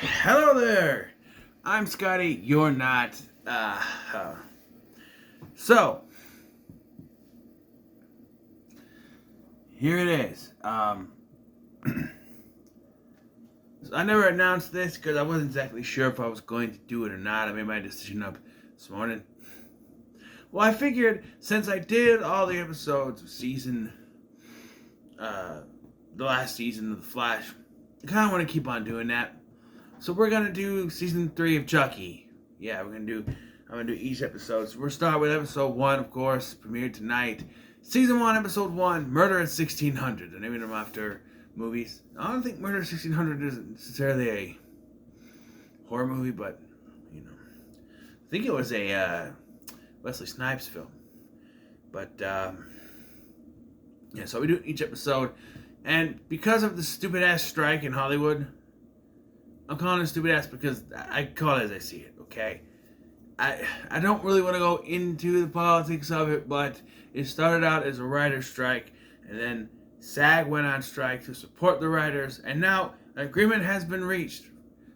Hello there. I'm Scotty. You're not. So here it is. So I never announced this because I wasn't exactly sure if I was going to do it or not. I made my decision up this morning. Well, I figured since I did all the episodes of the last season of The Flash, I kind of want to keep on doing that. So we're gonna do season 3 of Chucky. Yeah, I'm gonna do each episode. So we'll start with episode 1, of course, premiered tonight. Season 1, episode 1, Murder at 1600. They're naming them after movies. I don't think Murder at 1600 is necessarily a horror movie, but I think it was a Wesley Snipes film. But yeah, so we do each episode, and because of the stupid ass strike in Hollywood. I'm calling it stupid ass because I call it as I see it, okay? I don't really want to go into the politics of it, but it started out as a writer's strike, and then SAG went on strike to support the writers, and now an agreement has been reached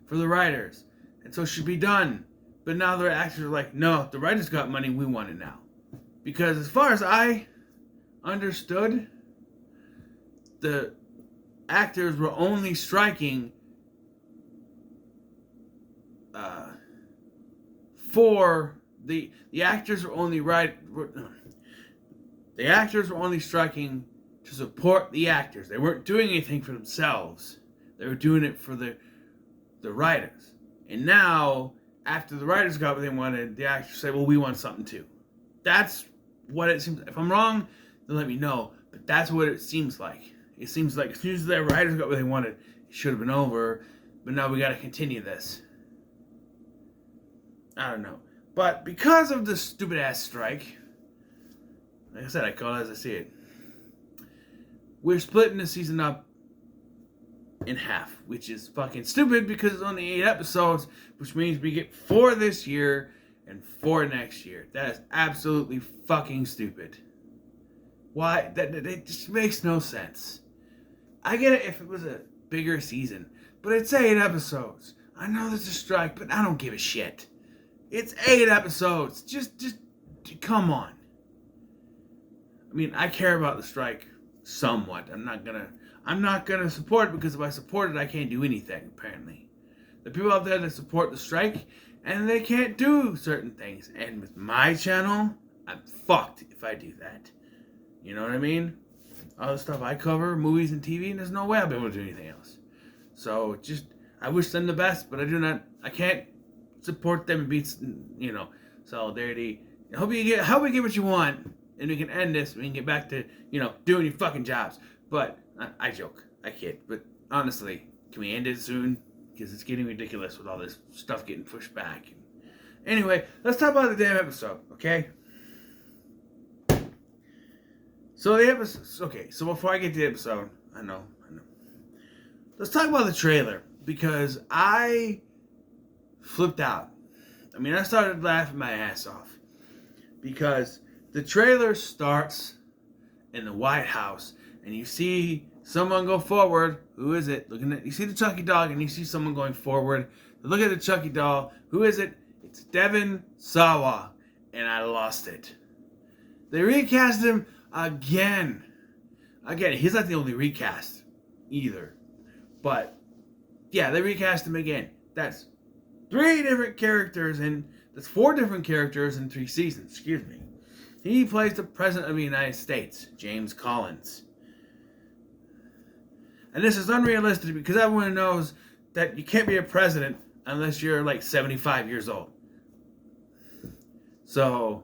for the writers, and so it should be done. But now the actors are like, no, the writers got money, we want it now. Because as far as I understood, the actors were only striking for the actors were only the actors were only striking to support the actors. They weren't doing anything for themselves. They were doing it for the writers. And now, after the writers got what they wanted, the actors say, well, we want something too. That's what it seems. If I'm wrong, then let me know. But that's what it seems like. It seems like as soon as the writers got what they wanted, it should have been over. But now we got to continue this. I don't know. But because of the stupid ass strike, like I said, I call it as I see it. We're splitting the season up in half, which is fucking stupid because it's only 8 episodes, which means we get 4 this year and 4 next year. That is absolutely fucking stupid. Why? That just makes no sense. I get it if it was a bigger season, but it's 8 episodes. I know there's a strike, but I don't give a shit. It's 8 episodes. Just come on. I mean, I care about the strike somewhat. I'm not gonna support it because if I support it, I can't do anything. Apparently, the people out there that support the strike and they can't do certain things. And with my channel, I'm fucked if I do that. You know what I mean? All the stuff I cover, movies and TV, and there's no way I'll be able to do anything else. So I wish them the best, but I can't support them and be, solidarity. I hope we get what you want, and we can end this. We can get back to, doing your fucking jobs. But I joke, I kid. But honestly, can we end it soon? Because it's getting ridiculous with all this stuff getting pushed back. Anyway, let's talk about the damn episode, okay? So the episode. Okay, so before I get to the episode, I know. Let's talk about the trailer because I flipped out. I mean, I started laughing my ass off because the trailer starts in the White House and you see someone go forward. Who is it? You see the Chucky dog and you see someone going forward. Look at the Chucky doll. Who is it? It's Devon Sawa, and I lost it. They recast him again. He's not the only recast either, but yeah, they recast him again. That's 3 different characters, and that's 4 different characters in 3 seasons. Excuse me. He plays the President of the United States, James Collins. And this is unrealistic because everyone knows that you can't be a president unless you're like 75 years old. So,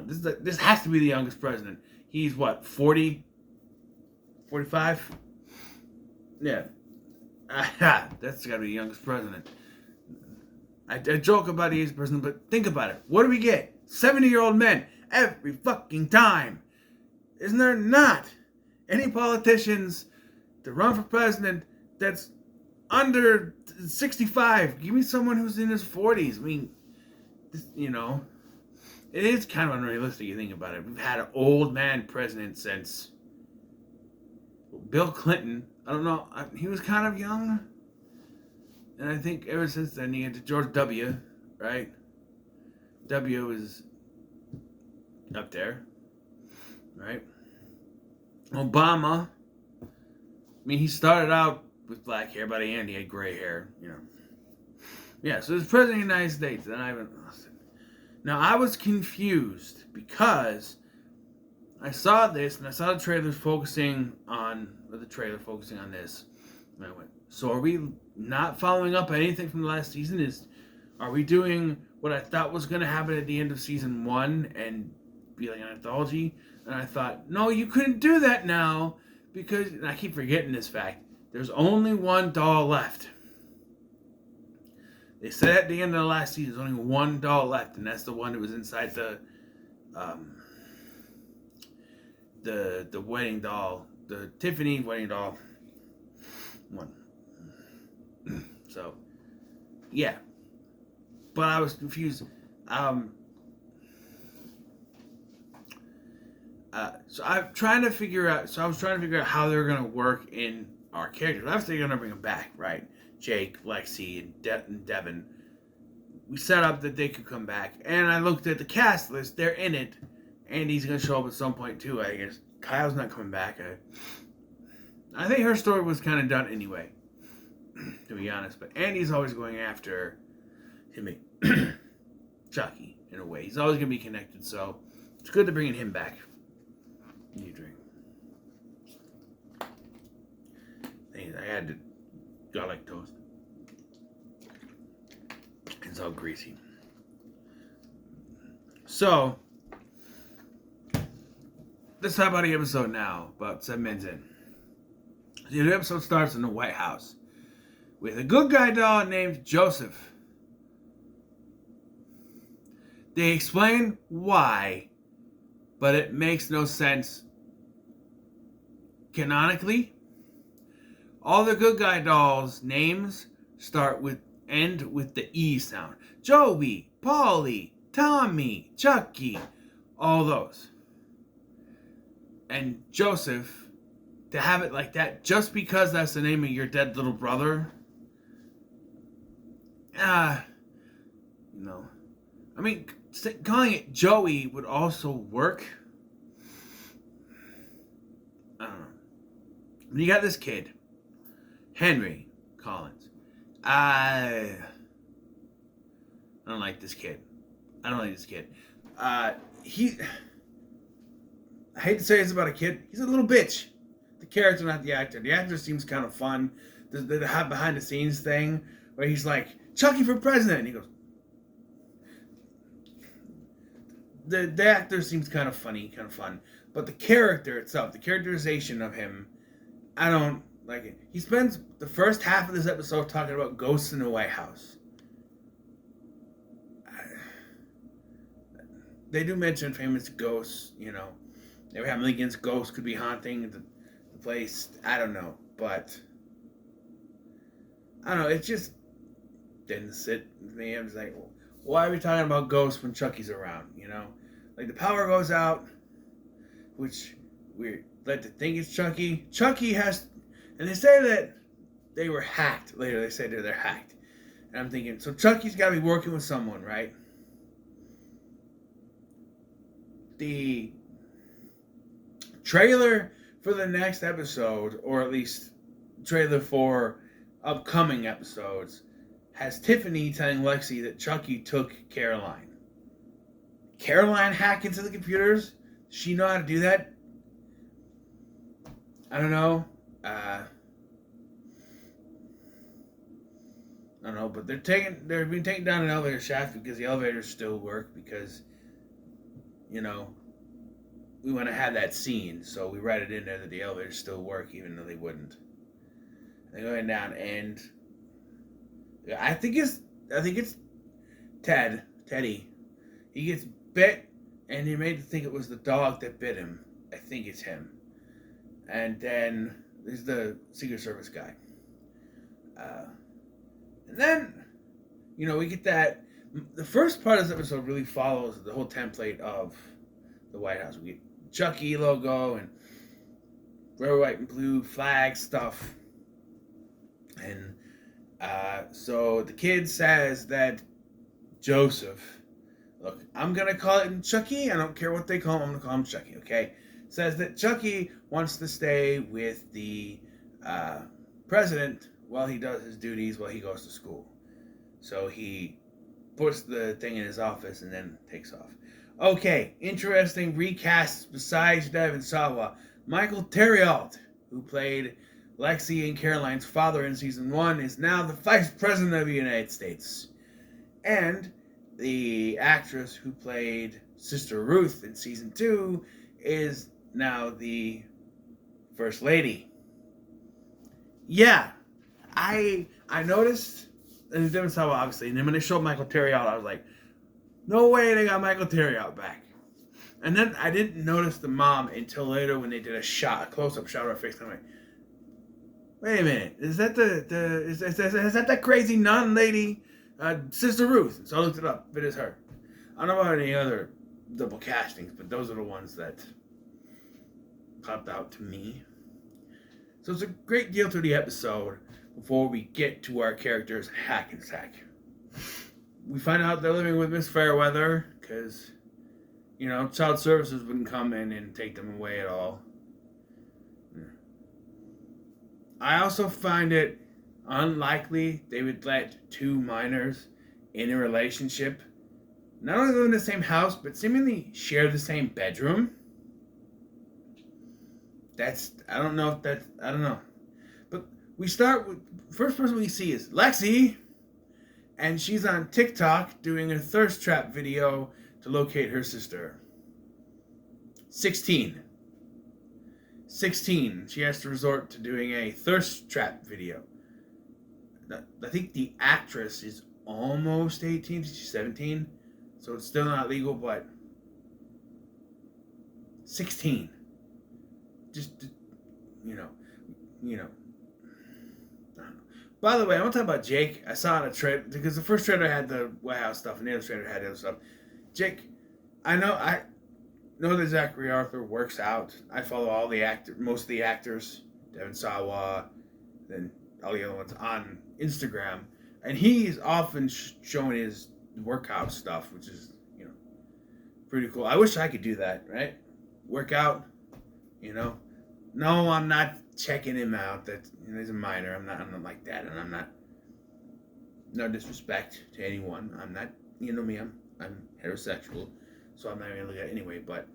this has to be the youngest president. He's what, 40? 45? Yeah. That's got to be the youngest president. I joke about the youngest president, but think about it. What do we get? 70-year-old men every fucking time. Isn't there not any politicians to run for president that's under 65? Give me someone who's in his 40s. I mean, it is kind of unrealistic you think about it. We've had an old man president since Bill Clinton. I don't know. He was kind of young. And I think ever since then, you get to George W., right? W is up there, right? Obama, I mean, he started out with black hair, by the end he had gray hair, Yeah, so he's president of the United States, and I haven't lost it. Now, I was confused because I saw this, and I saw the trailer focusing on this, and I went, so are we not following up anything from the last season? Are we doing what I thought was going to happen at the end of season 1 and be like an anthology? And I thought, no, you couldn't do that now because, and I keep forgetting this fact, there's only one doll left. They said at the end of the last season, there's only one doll left, and that's the one that was inside the wedding doll, the Tiffany wedding doll one. So, yeah. But I was confused. So I was trying to figure out how they're gonna work in our characters. Obviously, they're gonna bring them back, right? Jake, Lexi, and Devin. We set up that they could come back, and I looked at the cast list. They're in it. Andy's gonna show up at some point too. I guess Kyle's not coming back. I think her story was kind of done anyway, to be honest. But Andy's always going after him, Chucky, in a way. He's always gonna be connected. So it's good to bring him back. You drink. I had to garlic toast. It's all greasy. So, let's talk about the episode now, about 7 minutes in. The episode starts in the White House with a good guy doll named Joseph. They explain why, but it makes no sense canonically. All the good guy dolls' names end with the E sound. Joey, Paulie, Tommy, Chucky, all those. And Joseph, to have it like that, just because that's the name of your dead little brother, I mean, calling it Joey would also work. I don't know. When you got this kid, Henry Collins, I don't like this kid. I hate to say it's about a kid. He's a little bitch. The character, not the actor. The actor seems kind of fun. The behind the scenes thing where he's like, Chucky for president. And he goes, the actor seems kind of funny, kind of fun. But the character itself, the characterization of him, I don't like it. He spends the first half of this episode talking about ghosts in the White House. They do mention famous ghosts, Abraham Lincoln's ghost could be haunting the place. I don't know, but I don't know. It just didn't sit with me. I was like, well, why are we talking about ghosts when Chucky's around? Like the power goes out, which we like to think it's Chucky. Chucky has, and they say that they were hacked. Later, they say they're hacked, and I'm thinking, so Chucky's got to be working with someone, right? The trailer for the next episode, or at least trailer for upcoming episodes, has Tiffany telling Lexi that Chucky took Caroline. Caroline hack into the computers? Does she know how to do that? I don't know. I don't know, but they're being taken down an elevator shaft because the elevators still work because, we want to have that scene, so we write it in there that the elevators still work even though they wouldn't. They're going down, and I think it's Teddy. He gets bit, and he made to think it was the dog that bit him. I think it's him. And then there's the Secret Service guy. And then, we get that. The first part of this episode really follows the whole template of the White House. We get Chucky logo and red, white, and blue flag stuff. And So the kid says that Joseph, look, I'm gonna call it Chucky. I don't care what they call him. I'm gonna call him Chucky. Okay. Says that Chucky wants to stay with the uh, president while he does his duties while he goes to school. So he puts the thing in his office and then takes off. Okay, interesting recasts besides Devon Sawa. Michael Terrialt, who played Lexi and Caroline's father in season 1, is now the Vice President of the United States. And the actress who played Sister Ruth in season 2 is now the First Lady. Yeah, I noticed, and it didn't sound obviously, and then when they showed Michael Terrialt, I was like, no way they got Michael Terrialt back. And then I didn't notice the mom until later when they did a close-up shot of her face. I'm like, wait a minute, is that is that crazy nun lady, Sister Ruth? So I looked it up. It is her. I don't know about any other double castings, but those are the ones that popped out to me. So it's a great deal to the episode before we get to our characters Hackensack. We find out they're living with Miss Fairweather because, child services wouldn't come in and take them away at all. I also find it unlikely they would let two minors in a relationship not only live in the same house, but seemingly share the same bedroom. I don't know. But we start with, first person we see is Lexi, and she's on TikTok doing a thirst trap video to locate her sister. 16. She has to resort to doing a thirst trap video. I think the actress is almost 18. She's 17. So it's still not legal, but 16. Just, I don't know. By the way, I want to talk about Jake. I saw in a trailer, because the first trailer had the White House stuff, and the other trailer had the other stuff. Jake, I know that Zachary Arthur works out. I follow most of the actors, Devon Sawa, then all the other ones on Instagram, and he's often showing his workout stuff, which is, pretty cool. I wish I could do that, right? Work out, No, I'm not checking him out. That he's a minor. I'm not like that, and I'm not. No disrespect to anyone. I'm not. You know me. I'm heterosexual, so I'm not even gonna look at it anyway. But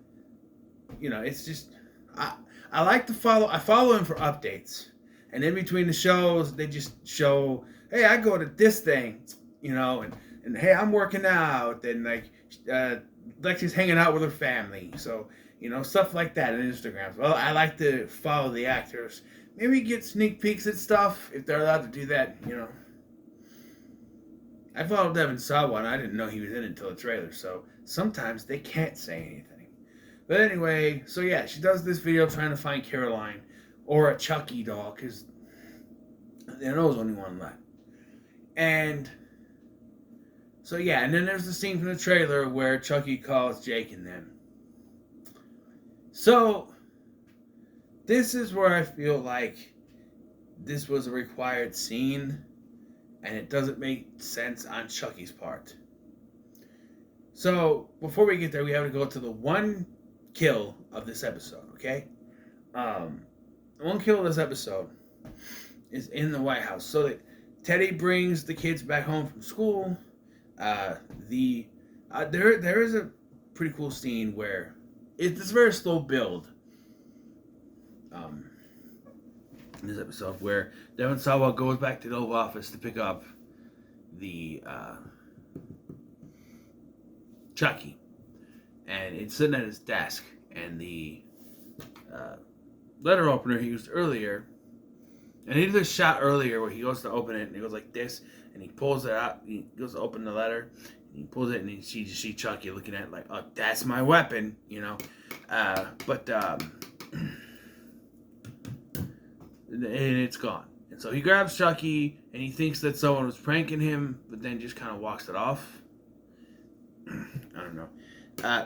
it's just I like to follow. I follow him for updates, and in between the shows, they just show, hey, I go to this thing, and hey, I'm working out, and like Lexi's hanging out with her family, so. Stuff like that on Instagram. Well, I like to follow the actors. Maybe get sneak peeks at stuff if they're allowed to do that, I followed Devon Sawa and I didn't know he was in it until the trailer, so sometimes they can't say anything. But anyway, so yeah, she does this video trying to find Caroline or a Chucky doll, because there was only one left. And so yeah, and then there's the scene from the trailer where Chucky calls Jake and them. So, this is where I feel like this was a required scene, and it doesn't make sense on Chucky's part. So, before we get there, we have to go to the one kill of this episode, okay? The one kill of this episode is in the White House. So, that Teddy brings the kids back home from school. There is a pretty cool scene where it's a very slow build in this episode, where Devon Sawa goes back to the Oval Office to pick up the Chucky, and it's sitting at his desk, and the letter opener he used earlier, and he did this shot earlier where he goes to open it and he goes like this, and he pulls it out, he goes to open the letter, he pulls it and you see Chucky looking at it like, oh, that's my weapon, and it's gone. And so he grabs Chucky and he thinks that someone was pranking him, but then just kind of walks it off. I don't know.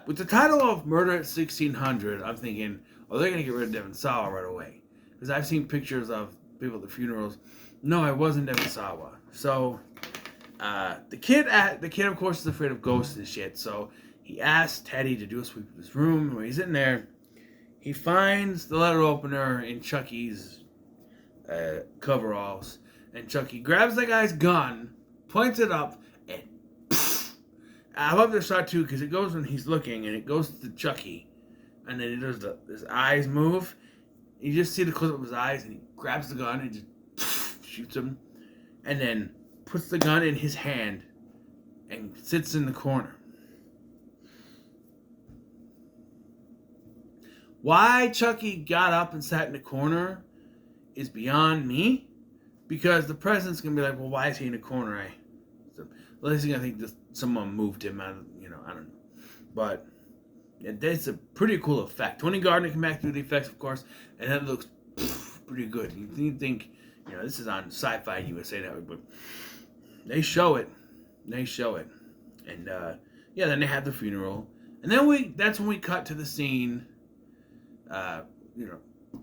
With the title of Murder at 1600, I'm thinking, oh, they're going to get rid of Devon Sawa right away. Because I've seen pictures of people at the funerals. No, it wasn't Devon Sawa. So the kid of course is afraid of ghosts and shit. So he asks Teddy to do a sweep of his room. When he's in there, he finds the letter opener in Chucky's coveralls, and Chucky grabs that guy's gun, points it up, and poof. I love this shot too because it goes when he's looking, and it goes to Chucky, and then his eyes move. You just see the close up of his eyes, and he grabs the gun and just poof, shoots him, and then puts the gun in his hand and sits in the corner. Why Chucky got up and sat in the corner is beyond me, because the president's gonna be like, well, why is he in the corner? The least thing I think just someone moved him out of, I don't know. But that's a pretty cool effect. Tony Gardner can back through the effects, of course, and that looks pretty good. You think, this is on Sci-Fi USA Network, but they show it. And then they have the funeral. And then that's when we cut to the scene.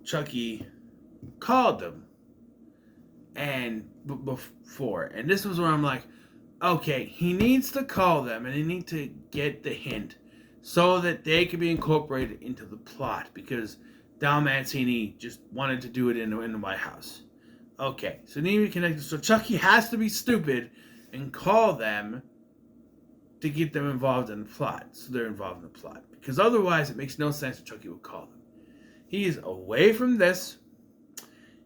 Chucky called them, and before, and this was where I'm like, okay, he needs to call them, and he needs to get the hint so that they can be incorporated into the plot, because Dal Mancini just wanted to do it in the White House. Okay, so they need to be connected. So Chucky has to be stupid and call them to get them involved in the plot, so they're involved in the plot, because otherwise it makes no sense that Chucky would call them. He is away from this.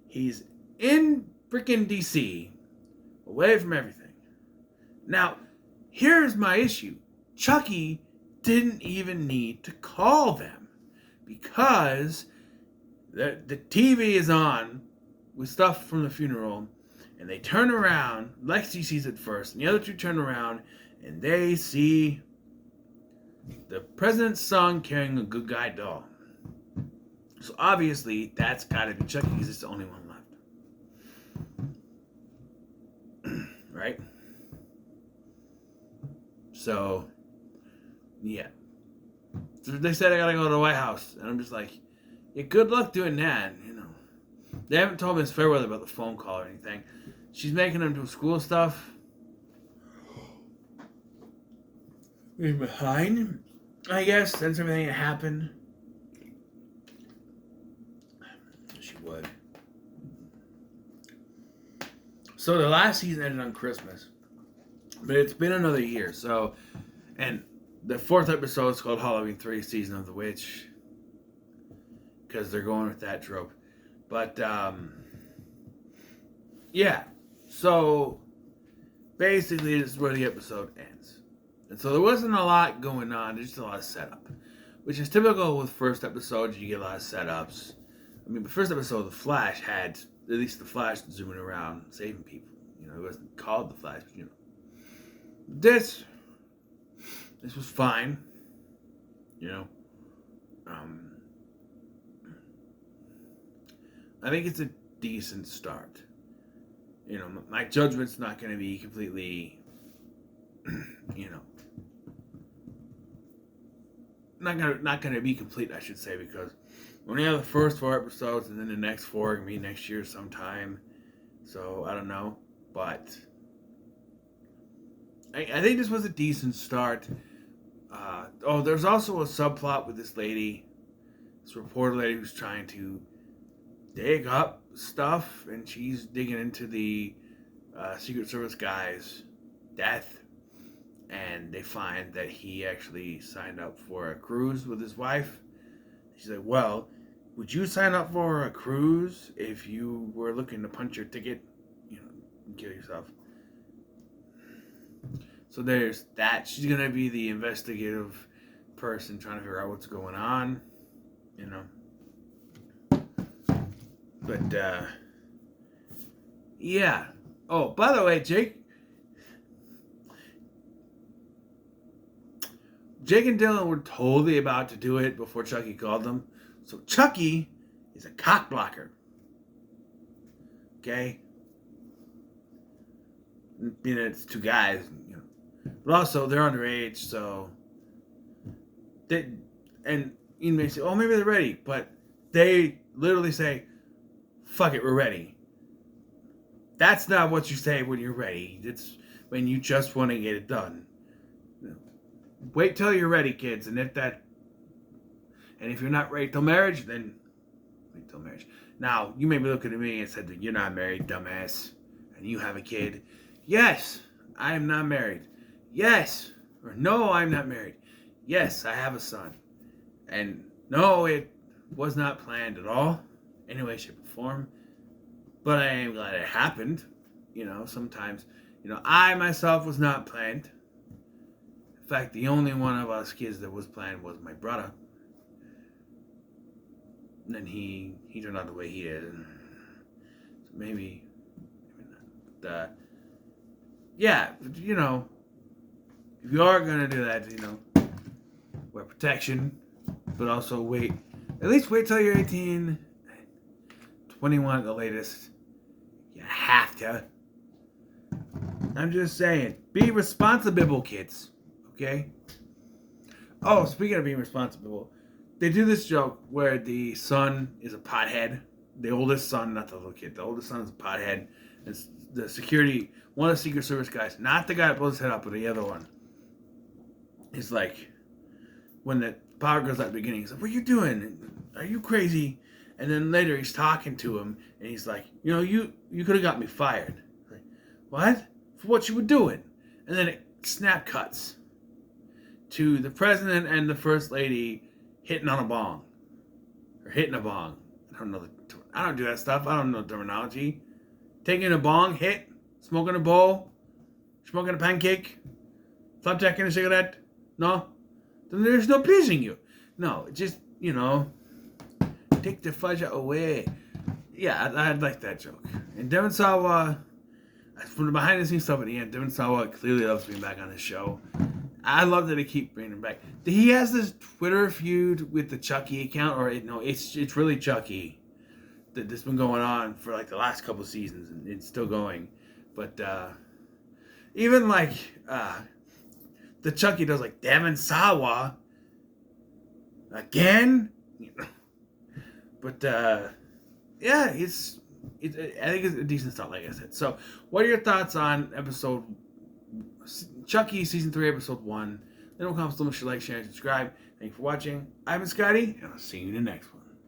He's in freaking DC, away from everything. Now, here's my issue. Chucky didn't even need to call them, because the TV is on with stuff from the funeral, and they turn around. Lexi sees it first, and the other two turn around, and they see the president's son carrying a good guy doll. So obviously, that's got to be Chucky, because it's the only one left. Right? So, yeah. So they said I gotta go to the White House. And I'm just like, yeah, good luck doing that, They haven't told Miss Fairweather about the phone call or anything. She's making them do school stuff. He's behind, I guess. That's everything that happened. She would. So the last season ended on Christmas. But it's been another year. So, and the fourth episode is called Halloween 3 Season of the Witch, because they're going with that trope. But, yeah. So, basically, this is where the episode ends. And so there wasn't a lot going on. There's just a lot of setup, which is typical with first episodes. You get a lot of setups. I mean, the first episode of The Flash had, at least The Flash zooming around, saving people. It wasn't called The Flash, but, This was fine. I think it's a decent start. My judgment's not going to be completely, not going to be complete, I should say, because we only have the first 4 episodes, and then the next 4 are going to be next year sometime. So, I don't know. But I think this was a decent start. There's also a subplot with this lady, this reporter lady who's trying to dig up stuff, and she's digging into the Secret Service guy's death, and they find that he actually signed up for a cruise with his wife. She's like, well, would you sign up for a cruise if you were looking to punch your ticket, and kill yourself? So there's that. She's going to be the investigative person trying to figure out what's going on, But, yeah. Oh, by the way, Jake and Dylan were totally about to do it before Chucky called them. So Chucky is a cock blocker. Okay? It's 2 guys, But also, they're underage, so... And you may say, oh, maybe they're ready. But they literally say, fuck it, we're ready. That's not what you say when you're ready. It's when you just want to get it done. Wait till you're ready, kids. And if you're not ready till marriage, then wait till marriage. Now, you may be looking at me and said that you're not married, dumbass, and you have a kid. Yes, I am not married. Yes, or no, I'm not married. Yes, I have a son. And no, it was not planned at all, any way, shape, or form. But I am glad it happened. Sometimes, I myself was not planned. In fact, the only one of us kids that was planned was my brother. And then he turned out the way he did. So maybe not. Yeah, if you are going to do that, wear protection, but also at least wait till you're 18, 21 at the latest. You have to. I'm just saying, be responsible, kids. Okay? Oh, speaking of being responsible, they do this joke where the son is a pothead. The oldest son, not the little kid. The oldest son is a pothead. It's the security, one of the Secret Service guys, not the guy that blows his head up, but the other one. He's like, when the power goes out at the beginning, he's like, "What are you doing? Are you crazy?" And then later he's talking to him, and he's like, you could have got me fired. Like, what? For what you were doing? And then it snap cuts to the president and the first lady hitting on a bong. Or hitting a bong. I don't do that stuff. I don't know terminology. Taking a bong hit, smoking a bowl, smoking a pancake, flapjacking a cigarette. No? Then there's no pleasing you. No, just, take the fudge away. Yeah, I like that joke. And Devon Sawa, from the behind the scenes stuff at the end, Devon Sawa clearly loves being back on the show. I love that they keep bringing him back. He has this Twitter feud with the Chucky account, it's really Chucky that's been going on for like the last couple seasons, and it's still going. But even like the Chucky does like Devon Sawa again, But yeah, I think it's a decent start, like I said. So, what are your thoughts on Chucky season 3, episode 1? Then we'll comment, so much like, share, and subscribe. Thank you for watching. I've been Scotty, and I'll see you in the next one.